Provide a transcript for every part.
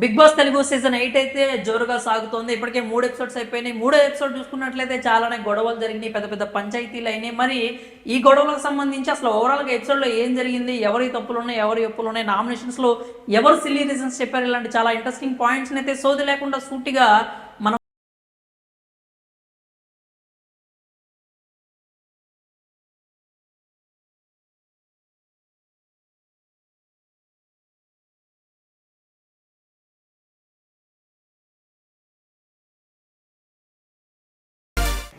Big boss Telugu season 8 అయితే జోరుగా సాగుతోంది. ఇప్పటికే 3 ఎపిసోడ్స్ అయిపోయినాయి. మూడో ఎపిసోడ్ చూసుకున్నట్లయితే చాలానే గొడవలు జరిగినాయి. పెద్ద పెద్ద పంచాయతీలు అయినాయి. మరి ఈ గొడవలకు సంబంధించి అసలు ఓవరాల్‌గా ఎపిసోడ్‌లో ఏం జరిగింది? ఎవరి తప్పులున్నాయి? ఎవరి ఒప్పులున్నాయి? నామినేషన్స్‌లో ఎవరు సిల్లీ రీజన్స్ చెప్పారు? ఇలాంటి చాలా ఇంట్రెస్టింగ్ పాయింట్స్‌ని అయితే సోది లేకుండా సూటిగా మనం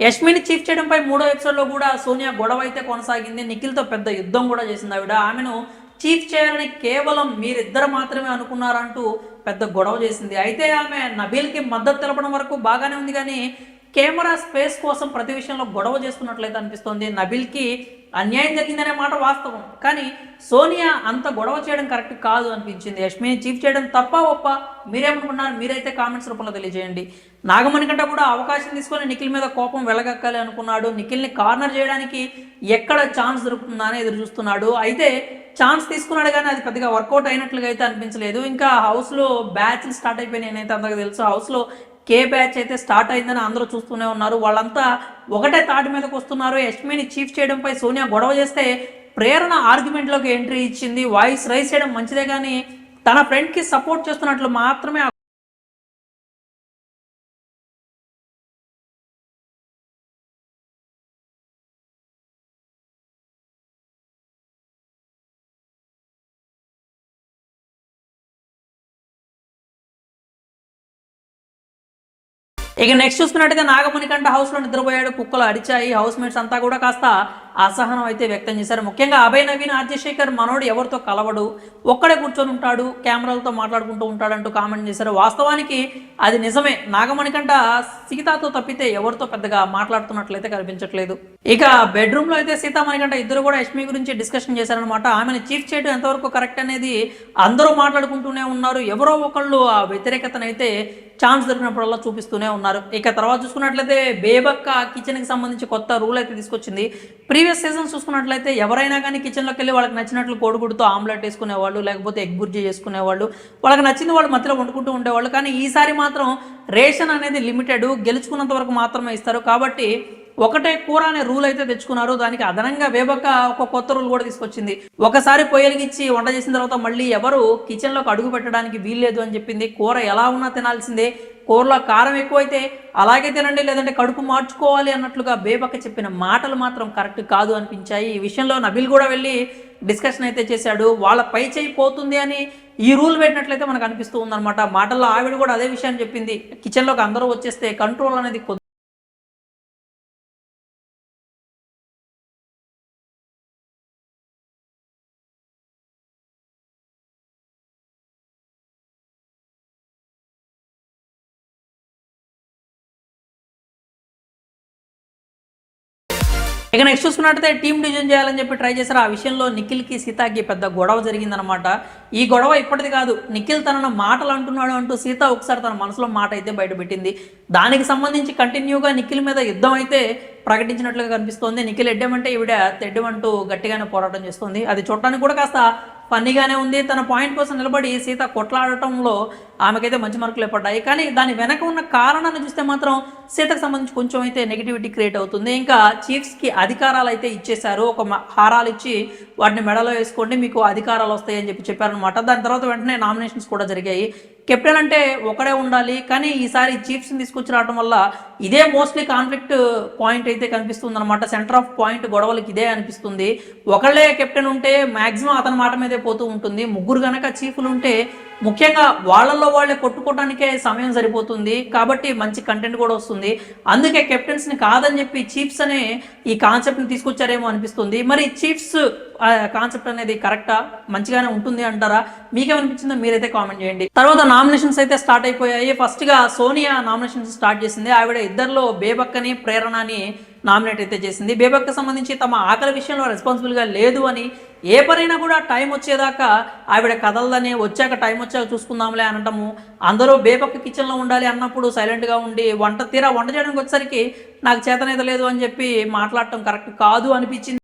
యష్మిని చీఫ్ చేయడంపై మూడో ఎపిసోడ్లో కూడా సోనియా గొడవ అయితే కొనసాగింది. నిఖిల్తో పెద్ద యుద్ధం కూడా చేసింది ఆవిడ. ఆమెను చీఫ్ చేయాలని కేవలం మీరిద్దరు మాత్రమే అనుకున్నారంటూ పెద్ద గొడవ చేసింది. అయితే ఆమె నబీల్కి మద్దతు తెలపడం వరకు బాగానే ఉంది, కానీ కెమెరా స్పేస్ కోసం ప్రతి విషయంలో గొడవ చేస్తున్నట్లయితే అనిపిస్తోంది. నబీల్కి అన్యాయం జరిగిందనే మాట వాస్తవం, కానీ సోనియా అంత గొడవ చేయడం కరెక్ట్ కాదు అనిపించింది. యష్మిని చీఫ్ చేయడం తప్ప ఒప్ప మీరేమనుకున్నారు? మీరైతే కామెంట్స్ రూపంలో తెలియజేయండి. నాగమణి కంటే కూడా అవకాశం తీసుకొని నిఖిల్ మీద కోపం వెలగక్కాలి అనుకున్నాడు. నిఖిల్ని కార్నర్ చేయడానికి ఎక్కడ ఛాన్స్ దొరుకుతుందా అని ఎదురు చూస్తున్నాడు. అయితే ఛాన్స్ తీసుకున్నాడు, కానీ అది పెద్దగా వర్కౌట్ అయినట్లుగా అయితే అనిపించలేదు. ఇంకా హౌస్లో బ్యాచ్లు స్టార్ట్ అయిపోయినాయి. నేనైతే అందరికీ తెలుసు హౌస్లో కే బ్యాచ్ అయితే స్టార్ట్ అయిందని అందరూ చూస్తూనే ఉన్నారు. వాళ్ళంతా ఒకటే తాటి మీదకి వస్తున్నారు. యష్మిని చీఫ్ చేయడంపై సోనియా గొడవ చేస్తే ప్రేరణ ఆర్గ్యుమెంట్లోకి ఎంట్రీ ఇచ్చింది. వాయిస్ రైజ్ చేయడం మంచిదే, కానీ తన ఫ్రెండ్కి సపోర్ట్ చేస్తున్నట్లు మాత్రమే ఇక నెక్స్ట్ చూసుకున్నట్టుగా నాగమణి కంట హౌస్లో నిద్రపోయాడు. కుక్కలు అరిచాయి. హౌస్ మేట్స్ అంతా కూడా కాస్త అసహనం అయితే వ్యక్తం చేశారు. ముఖ్యంగా అభయ్ నవీన్, ఆర్జశేఖర్ మనోడు ఎవరితో కలవడు, ఒక్కడే కూర్చొని ఉంటాడు, కెమెరాలతో మాట్లాడుకుంటూ ఉంటాడంటూ కామెంట్ చేశారు. వాస్తవానికి అది నిజమే. నాగమణి కంట సీతాతో తప్పితే ఎవరితో పెద్దగా మాట్లాడుతున్నట్లయితే కనిపించట్లేదు. ఇక బెడ్రూమ్లో అయితే సీతామణి కంట ఇద్దరు కూడా యష్మి గురించి డిస్కషన్ చేశారనమాట. ఆమెను చీఫ్ చేయడం ఎంతవరకు కరెక్ట్ అనేది అందరూ మాట్లాడుకుంటూనే ఉన్నారు. ఎవరో ఒకళ్ళు ఆ వ్యతిరేకతనైతే ఛాన్స్ దొరికినప్పుడల్లా చూపిస్తూనే ఉన్నారు. ఇక తర్వాత చూసుకున్నట్లయితే బేబక్క కిచెన్కి సంబంధించి కొత్త రూల్ అయితే తీసుకొచ్చింది. ప్రీవియస్ సీజన్స్ చూసుకున్నట్లయితే ఎవరైనా కానీ కిచెన్లోకి వెళ్ళి వాళ్ళకి నచ్చినట్లు కోడిగుడ్డుతో ఆమ్లెట్ వేసుకునేవాళ్ళు, లేకపోతే ఎగ్ బుర్జీ చేసుకునేవాళ్ళు, వాళ్ళకి నచ్చింది వాళ్ళు మధ్యలో వండుకుంటూ ఉండేవాళ్ళు. కానీ ఈసారి మాత్రం రేషన్ అనేది లిమిటెడ్, గెలుచుకున్నంత వరకు మాత్రమే ఇస్తారు. కాబట్టి ఒకటే కూర అనే రూల్ అయితే తెచ్చుకున్నారు. దానికి అదనంగా వేబక్క ఒక కొత్త రూల్ కూడా తీసుకొచ్చింది. ఒకసారి పొయ్యలిగిచ్చి వంట చేసిన తర్వాత మళ్ళీ ఎవరు కిచెన్లోకి అడుగు పెట్టడానికి వీల్లేదు అని చెప్పింది. కూర ఎలా ఉన్నా తినాల్సిందే, కూరలో కారం ఎక్కువైతే అలాగే తినండి, లేదంటే కడుపు మార్చుకోవాలి అన్నట్లుగా బేబక్క చెప్పిన మాటలు మాత్రం కరెక్ట్ కాదు అనిపించాయి. ఈ విషయంలో నబీల్ కూడా వెళ్ళి డిస్కషన్ అయితే చేశాడు. వాళ్ళ పై చేయి పోతుంది అని ఈ రూల్ పెట్టినట్లయితే మనకు అనిపిస్తూ ఉందన్నమాట. మాటల్లో ఆవిడ కూడా అదే విషయాన్ని చెప్పింది. కిచెన్లోకి అందరూ వచ్చేస్తే కంట్రోల్ అనేది ఇక నెక్స్ట్ చూసుకున్నట్టయితే టీమ్ డివిజన్ చేయాలని చెప్పి ట్రై చేశారు. ఆ విషయంలో నిఖిల్కి సీతాకి పెద్ద గొడవ జరిగిందనమాట. ఈ గొడవ ఇప్పటిది కాదు. నిఖిల్ తనను మాటలు అంటున్నాడు అంటూ సీత ఒకసారి తన మనసులో మాట అయితే బయటపెట్టింది. దానికి సంబంధించి కంటిన్యూగా నిఖిల్ మీద యుద్ధం అయితే ప్రకటించినట్లుగా కనిపిస్తోంది. నిఖిల్ ఎడ్డమంటే ఈవిడ తెడ్డమంటూ గట్టిగానే పోరాటం చేస్తుంది. అది చూడటానికి కూడా కాస్త ఫన్నీగానే ఉంది. తన పాయింట్ కోసం నిలబడి సీత కొట్లాడటంలో ఆమెకైతే మంచి మార్కులు పడ్డాయి. కానీ దాని వెనక ఉన్న కారణాన్ని చూస్తే మాత్రం సీతకు సంబంధించి కొంచెం అయితే నెగిటివిటీ క్రియేట్ అవుతుంది. ఇంకా చీఫ్స్కి అధికారాలు అయితే ఇచ్చేశారు. ఒక హారాలు ఇచ్చి వాటిని మెడలో వేసుకోండి, మీకు అధికారాలు వస్తాయని చెప్పారనమాట. దాని తర్వాత వెంటనే నామినేషన్స్ కూడా జరిగాయి. కెప్టెన్ అంటే ఒకడే ఉండాలి, కానీ ఈసారి చీఫ్స్ని తీసుకొచ్చి రావడం వల్ల ఇదే మోస్ట్లీ కాన్ఫ్లిక్ట్ పాయింట్ అయితే కనిపిస్తుంది అనమాట. సెంటర్ ఆఫ్ పాయింట్ గొడవలకి ఇదే అనిపిస్తుంది. ఒకళ్ళే కెప్టెన్ ఉంటే మ్యాక్సిమం అతని మాట మీదే పోతూ ఉంటుంది. ముగ్గురు గనక చీఫ్లు ఉంటే ముఖ్యంగా వాళ్ళల్లో వాళ్ళే కొట్టుకోవడానికే సమయం సరిపోతుంది. కాబట్టి మంచి కంటెంట్ కూడా వస్తుంది. అందుకే కెప్టెన్స్ని కాదని చెప్పి చీఫ్స్ అనే ఈ కాన్సెప్ట్ని తీసుకొచ్చారేమో అనిపిస్తుంది. మరి చీఫ్స్ కాన్సెప్ట్ అనేది కరెక్టా, మంచిగానే ఉంటుంది అంటారా? మీకేమనిపించిందో మీరైతే కామెంట్ చేయండి. తర్వాత నామినేషన్స్ అయితే స్టార్ట్ అయిపోయాయి. ఫస్ట్గా సోనియా నామినేషన్స్ స్టార్ట్ చేసింది. ఆవిడ ఇద్దరిలో బేబక్కని ప్రేరణని నామినేట్ అయితే చేసింది. బేబక్క సంబంధించి తమ ఆకలి విషయంలో రెస్పాన్సిబుల్గా లేదు అని, ఏ పనైనా కూడా టైం వచ్చేదాకా ఆవిడ కదలదని, వచ్చాక టైం వచ్చాక చూసుకుందాంలే అనటము, అందరూ బేబక్క కిచెన్లో ఉండాలి అన్నప్పుడు సైలెంట్గా ఉండి వంట చేయడానికి వచ్చేసరికి నాకు చేతనైతే లేదు అని చెప్పి మాట్లాడటం కరెక్ట్ కాదు అనిపించింది.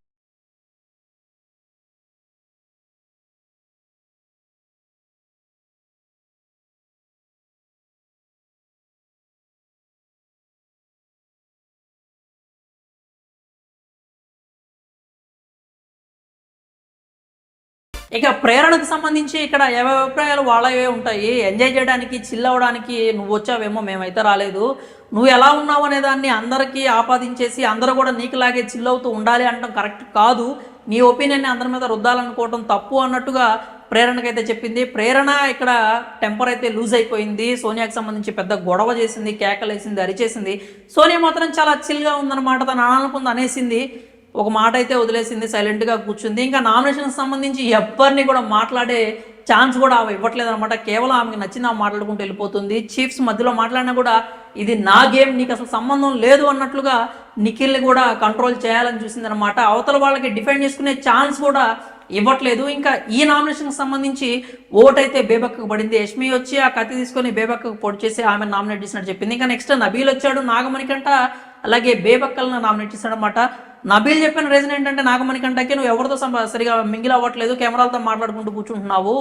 ఇక ప్రేరణకు సంబంధించి ఇక్కడ ఎవరి అభిప్రాయాలు వాళ్ళవే ఉంటాయి. ఎంజాయ్ చేయడానికి, చిల్ అవ్వడానికి నువ్వు వచ్చావేమో, మేమైతే రాలేదు. నువ్వు ఎలా ఉన్నావు అనే దాన్ని అందరికీ ఆపాదించేసి అందరూ కూడా నీకులాగే చిల్ అవుతూ ఉండాలి అనడం కరెక్ట్ కాదు. నీ ఒపీనియన్ని అందరి మీద రుద్దాలనుకోవడం తప్పు అన్నట్టుగా ప్రేరణకైతే చెప్పింది. ప్రేరణ ఇక్కడ టెంపర్ అయితే లూజ్ అయిపోయింది. సోనియాకి సంబంధించి పెద్ద గొడవ చేసింది, కేకలేసింది, అరిచేసింది. సోనియా మాత్రం చాలా చిల్గా ఉందన్నమాట. తను అనాలనుకుంది అనేసింది, ఒక మాట అయితే వదిలేసింది, సైలెంట్గా కూర్చుంది. ఇంకా నామినేషన్కి సంబంధించి ఎవరిని కూడా మాట్లాడే ఛాన్స్ కూడా ఇవ్వట్లేదు అనమాట. కేవలం ఆమెకి నచ్చింది ఆమె మాట్లాడుకుంటూ వెళ్ళిపోతుంది. చీఫ్స్ మధ్యలో మాట్లాడినా కూడా ఇది నా గేమ్, నీకు అసలు సంబంధం లేదు అన్నట్లుగా నిఖిల్ని కూడా కంట్రోల్ చేయాలని చూసింది అనమాట. అవతల వాళ్ళకి డిఫెండ్ చేసుకునే ఛాన్స్ కూడా ఇవ్వట్లేదు. ఇంకా ఈ నామినేషన్కి సంబంధించి ఓటైతే బేబక్కకు పడింది. యష్మి వచ్చి ఆ కత్తి తీసుకొని బేబక్కకు పొడి చేసి ఆమె నామినేట్ చేసినట్టు చెప్పింది. ఇంకా నెక్స్ట్ నబీల్ వచ్చాడు, నాగమణికంట అలాగే బేబక్కలను నామినేట్ చేశాడనమాట. నబీల్ చెప్పిన రీజన్ ఏంటంటే, నాగమణికంటకి నువ్వు ఎవరితో సరిగా మింగిల్ అవ్వట్లేదు, కెమెరాలతో మాట్లాడుకుంటూ కూర్చుంటున్నావు,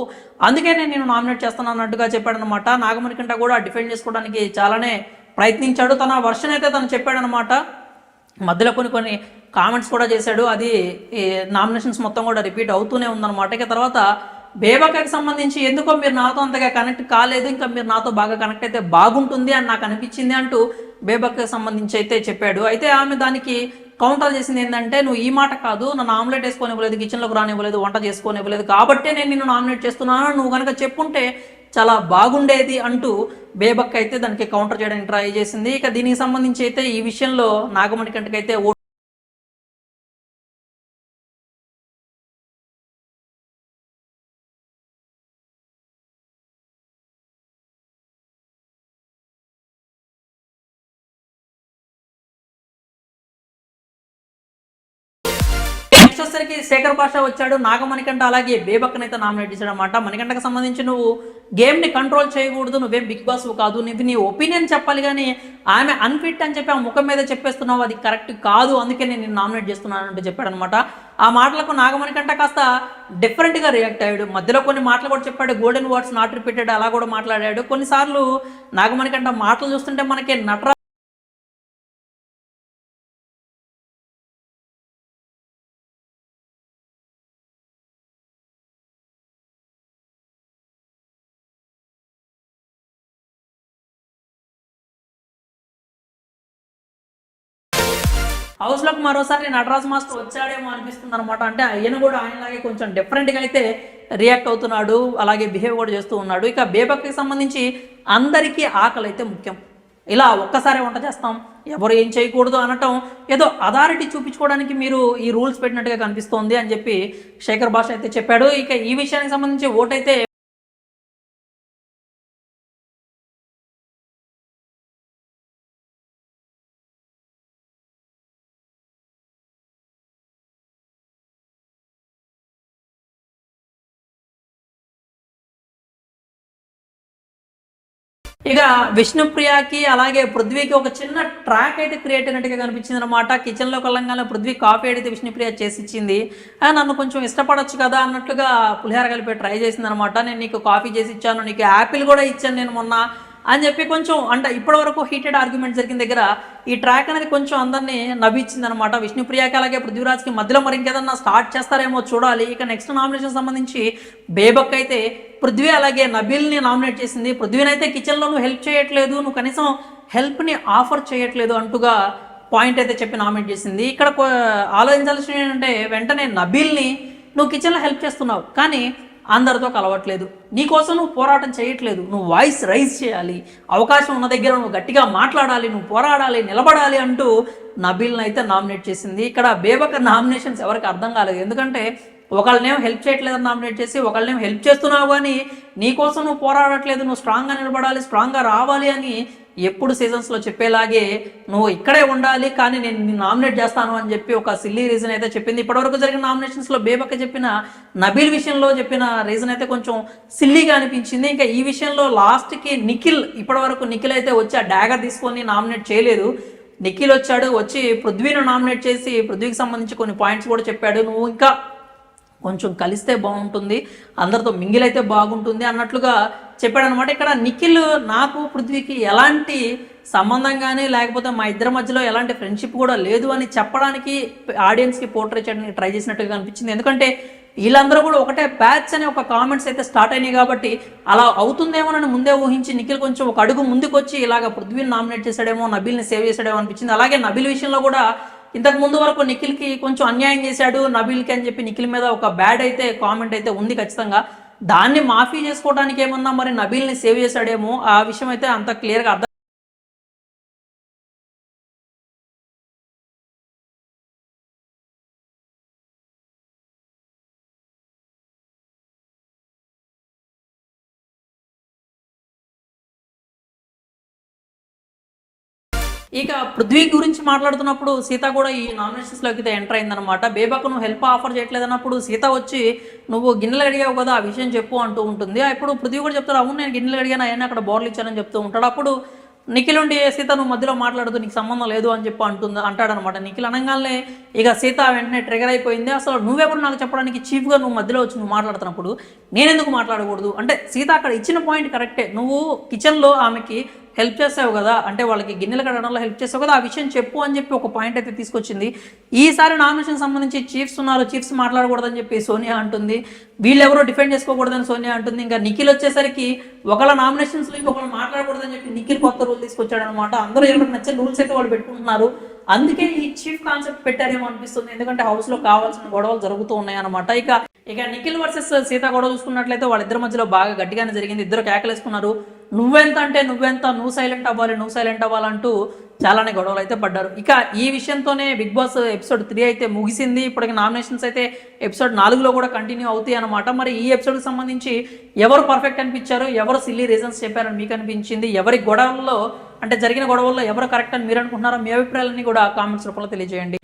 అందుకే నేను నామినేట్ చేస్తాను అన్నట్టుగా చెప్పాడనమాట. నాగమణికంట కూడా డిఫెండ్ చేసుకోవడానికి చాలానే ప్రయత్నించాడు. తన వర్షన్ అయితే తను చెప్పాడనమాట. మధ్యలో కొన్ని కామెంట్స్ కూడా చేశాడు. అది నామినేషన్స్ మొత్తం కూడా రిపీట్ అవుతూనే ఉందన్నమాట. ఇక తర్వాత బేబక్కకి సంబంధించి ఎందుకో మీరు నాతో అంతగా కనెక్ట్ కాలేదు, ఇంకా మీరు నాతో బాగా కనెక్ట్ అయితే బాగుంటుంది అని నాకు అనిపించింది అంటూ బేబక్కకి సంబంధించి అయితే చెప్పాడు. అయితే ఆమె దానికి కౌంటర్ చేసింది ఏంటంటే, నువ్వు ఈ మాట కాదు, నన్ను ఆమ్లెట్ వేసుకోనివ్వలేదు, కిచెన్లోకి రానివ్వలేదు, వంట చేసుకోనివ్వలేదు, కాబట్టే నేను నిన్ను నామినేట్ చేస్తున్నాను, నువ్వు కనుక చెప్పుంటే చాలా బాగుండేది అంటూ బేబక్క అయితే దానికి కౌంటర్ చేయడానికి ట్రై చేసింది. ఇక దీనికి సంబంధించి అయితే ఈ విషయంలో నాగమణికంటకైతే వచ్చేసరికి శేఖర్ భాష వచ్చాడు, నాగమణికంట అలాగే బేబక్కనైతే నామినేట్ చేశాడు అనమాట. మణికంటకు సంబంధించి నువ్వు గేమ్ని కంట్రోల్ చేయకూడదు, నువ్వేం బిగ్ బాస్ కాదు, నువ్వు నీ ఒపీనియన్ చెప్పాలి, కానీ ఆమె అన్ఫిట్ అని చెప్పి ఆ ముఖం మీద చెప్పేస్తున్నావు, అది కరెక్ట్ కాదు, అందుకే నేను నామినేట్ చేస్తున్నాను అంటూ చెప్పాడనమాట. ఆ మాటలకు నాగమణికంట కాస్త డిఫరెంట్గా రియాక్ట్ అయ్యాడు. మధ్యలో కొన్ని మాటలు కూడా చెప్పాడు, గోల్డెన్ వర్డ్స్ నాట్ రిపీటెడ్ అలా కూడా మాట్లాడాడు. కొన్నిసార్లు నాగమణికంట మాటలు చూస్తుంటే మనకి నటరా హౌస్లోకి మరోసారి నటరాజ్ మాస్టర్ వచ్చాడేమో అనిపిస్తుంది అనమాట. అంటే ఆయన కూడా ఆయనలాగే కొంచెం డిఫరెంట్గా అయితే రియాక్ట్ అవుతున్నాడు, అలాగే బిహేవ్ కూడా చేస్తూ ఉన్నాడు. ఇక బేబక్కకి సంబంధించి అందరికీ ఆకలి అయితే ముఖ్యం. ఇలా ఒక్కసారి వంట చేస్తాం, ఎవరు ఏం చేయకూడదు అనటం ఏదో అథారిటీ చూపించుకోవడానికి మీరు ఈ రూల్స్ పెట్టినట్టుగా కనిపిస్తోంది అని చెప్పి శేఖర్ భాష అయితే చెప్పాడు. ఇక ఈ విషయానికి సంబంధించి ఓటైతే ఇక విష్ణుప్రియకి అలాగే పృథ్వీకి ఒక చిన్న ట్రాక్ అయితే క్రియేట్ అయినట్టుగా కనిపించింది అనమాట. కిచెన్లో కలంగానే పృథ్వీ కాఫీ అయితే విష్ణుప్రియ చేసి ఇచ్చింది. నన్ను కొంచెం ఇష్టపడొచ్చు కదా అన్నట్లుగా పులిహార కలిపి ట్రై చేసింది అనమాట. నేను నీకు కాఫీ చేసి ఇచ్చాను, నీకు యాపిల్ కూడా ఇచ్చాను నేను మొన్న అని చెప్పి కొంచెం అంటే ఇప్పటి వరకు హీటెడ్ ఆర్గ్యుమెంట్ జరిగిన దగ్గర ఈ ట్రాక్ అనేది కొంచెం అందరినీ నవ్వించింది అనమాట. విష్ణుప్రియకి అలాగే పృథ్వీరాజ్కి మధ్యలో మరి ఇంకేదన్నా స్టార్ట్ చేస్తారేమో చూడాలి. ఇక నెక్స్ట్ నామినేషన్ సంబంధించి బేబక్ అయితే పృథ్వీ అలాగే నబీల్ని నామినేట్ చేసింది. పృథ్వీని అయితే కిచెన్లో నువ్వు హెల్ప్ చేయట్లేదు, నువ్వు కనీసం హెల్ప్ని ఆఫర్ చేయట్లేదు అంటూగా పాయింట్ అయితే చెప్పి నామినేట్ చేసింది. ఇక్కడ ఆలోచించాల్సిన ఏంటంటే, వెంటనే నబీల్ని నువ్వు కిచెన్లో హెల్ప్ చేస్తున్నావు కానీ అందరితో కలవట్లేదు, నీకోసం నువ్వు పోరాటం చేయట్లేదు, నువ్వు వాయిస్ రైజ్ చేయాలి, అవకాశం ఉన్న దగ్గర నువ్వు గట్టిగా మాట్లాడాలి, నువ్వు పోరాడాలి, నిలబడాలి అంటూ నబీల్ని అయితే నామినేట్ చేసింది. ఇక్కడ బేబక్క నామినేషన్స్ ఎవరికి అర్థం కాలేదు. ఎందుకంటే ఒకళ్ళనేమో హెల్ప్ చేయట్లేదని నామినేట్ చేసి ఒకళ్ళనేమో హెల్ప్ చేస్తున్నావు కానీ నీకోసం నువ్వు పోరాడట్లేదు, నువ్వు స్ట్రాంగ్గా నిలబడాలి, స్ట్రాంగ్గా రావాలి అని ఎప్పుడు సీజన్స్లో చెప్పేలాగే నువ్వు ఇక్కడే ఉండాలి కానీ నేను నామినేట్ చేస్తాను అని చెప్పి ఒక సిల్లీ రీజన్ అయితే చెప్పింది. ఇప్పటివరకు జరిగిన నామినేషన్స్లో బేబక్క చెప్పిన నబీల్ విషయంలో చెప్పిన రీజన్ అయితే కొంచెం సిల్లీగా అనిపించింది. ఇంకా ఈ విషయంలో లాస్ట్కి ఇప్పటివరకు నిఖిల్ అయితే వచ్చి ఆ డాగర్ తీసుకొని నామినేట్ చేయలేదు. నిఖిల్ వచ్చి పృథ్వీని నామినేట్ చేసి పృథ్వీకి సంబంధించి కొన్ని పాయింట్స్ కూడా చెప్పాడు. నువ్వు ఇంకా కొంచెం కలిస్తే బాగుంటుంది, అందరితో మింగిల్ అయితే బాగుంటుంది అన్నట్లుగా చెప్పాడనమాట. ఇక్కడ నిఖిల్ నాకు పృథ్వీకి ఎలాంటి సంబంధం కానీ లేకపోతే మా ఇద్దరి మధ్యలో ఎలాంటి ఫ్రెండ్షిప్ కూడా లేదు అని చెప్పడానికి ఆడియన్స్కి పోర్ట్రే చేయడానికి ట్రై చేసినట్టుగా అనిపించింది. ఎందుకంటే వీళ్ళందరూ కూడా ఒకటే బ్యాచ్ అనే ఒక కామెంట్స్ అయితే స్టార్ట్ అయినాయి కాబట్టి అలా అవుతుందేమోనని ముందే ఊహించి నిఖిల్ కొంచెం ఒక అడుగు ముందుకు వచ్చి ఇలాగ పృథ్వీని నామినేట్ చేశాడేమో, నబీల్ని సేవ్ చేశాడేమో అనిపించింది. అలాగే నబీల్ విషయంలో కూడా ఇంతకు ముందు వరకు నిఖిల్కి కొంచెం అన్యాయం చేశాడు నబీల్కి అని చెప్పి నిఖిల్ మీద ఒక బ్యాడ్ అయితే కామెంట్ అయితే ఉంది ఖచ్చితంగా. దాన్ని మాఫీ చేసుకోవడానికి ఏమన్నా మరి నబీల్ని సేవ్ చేశాడేమో, ఆ విషయం అయితే అంత క్లియర్గా అర్థం. ఇక పృథ్వీ గురించి మాట్లాడుతున్నప్పుడు సీత కూడా ఈ నామినేషన్స్లోకి అయితే ఎంటర్ అయిందనమాట. బేబాకు నువ్వు హెల్ప్ ఆఫర్ చేయట్లేదు అన్నప్పుడు సీత వచ్చి నువ్వు గిన్నెలు అడిగావు కదా, ఆ విషయం చెప్పు అంటూ ఉంటుంది. అప్పుడు పృథ్వీ కూడా చెప్తాడు, అవును నేను గిన్నెలు అడిగాను, అయినా అక్కడ బోర్లు ఇచ్చానని చెప్తూ ఉంటాడు. అప్పుడు నిఖిల్ ఉండి సీత నువ్వు మధ్యలో మాట్లాడుతూ నీకు సంబంధం లేదు అని చెప్పి అంటాడనమాట. నిఖిల్ అనగానే ఇక సీత వెంటనే ట్రిగర్ అయిపోయింది. అసలు నువ్వెప్పుడు నాకు చెప్పడానికి, చీఫ్గా నువ్వు మధ్యలో వచ్చి నువ్వు మాట్లాడుతున్నప్పుడు నేనెందుకు మాట్లాడకూడదు అంటే, సీత అక్కడ ఇచ్చిన పాయింట్ కరెక్టే, నువ్వు కిచెన్లో ఆమెకి హెల్ప్ చేసావు కదా, అంటే వాళ్ళకి గిన్నెలు కడగడంలో హెల్ప్ చేసావు కదా, ఆ విషయం చెప్పు అని చెప్పి ఒక పాయింట్ అయితే తీసుకొచ్చింది. ఈసారి నామినేషన్ సంబంధించి చీఫ్స్ ఉన్నారు, చీఫ్స్ మాట్లాడకూడదని చెప్పి సోనియా అంటుంది, వీళ్ళెవరో డిఫెండ్ చేసుకోకూడదని సోనియా అంటుంది. ఇంకా నిఖిల్ వచ్చేసరికి ఒకళ్ళ నామినేషన్స్లో ఇంకొకరు మాట్లాడకూడదని చెప్పి నిఖిల్ కొత్త రూల్ తీసుకొచ్చాడు అనమాట. అందరూ ఎవరికి నచ్చే రూల్స్ అయితే వాళ్ళు పెట్టుకుంటున్నారు. అందుకే ఈ చీఫ్ కాన్సెప్ట్ పెట్టారేమో అనిపిస్తుంది, ఎందుకంటే హౌస్లో కావాల్సిన గొడవలు జరుగుతూ ఉన్నాయి అనమాట. ఇక నిఖిల్ వర్సెస్ సీత గొడవ చూసుకున్నట్లయితే వాళ్ళిద్దరి మధ్యలో బాగా గట్టిగానే జరిగింది. ఇద్దరు కేకలేసుకున్నారు, నువ్వెంత అంటే నువ్వెంత, నువ్వు సైలెంట్ అవ్వాలంటూ చాలానే గొడవలు అయితే పడ్డారు. ఇక ఈ విషయంతోనే బిగ్ బాస్ ఎపిసోడ్ 3 అయితే ముగిసింది. ఇప్పటికి నామినేషన్స్ అయితే ఎపిసోడ్ 4లో కూడా కంటిన్యూ అవుతాయి అనమాట. మరి ఈ ఎపిసోడ్కి సంబంధించి ఎవరు పర్ఫెక్ట్ అనిపించారు, ఎవరు సిల్లీ రీజన్స్ చెప్పారని మీకు అనిపించింది, ఎవరి గొడవల్లో అంటే జరిగిన గొడవల్లో ఎవరు కరెక్ట్ అని మీరు అనుకుంటున్నారో మీ అభిప్రాయాలన్నీ కూడా కామెంట్స్ రూపంలో తెలియజేయండి.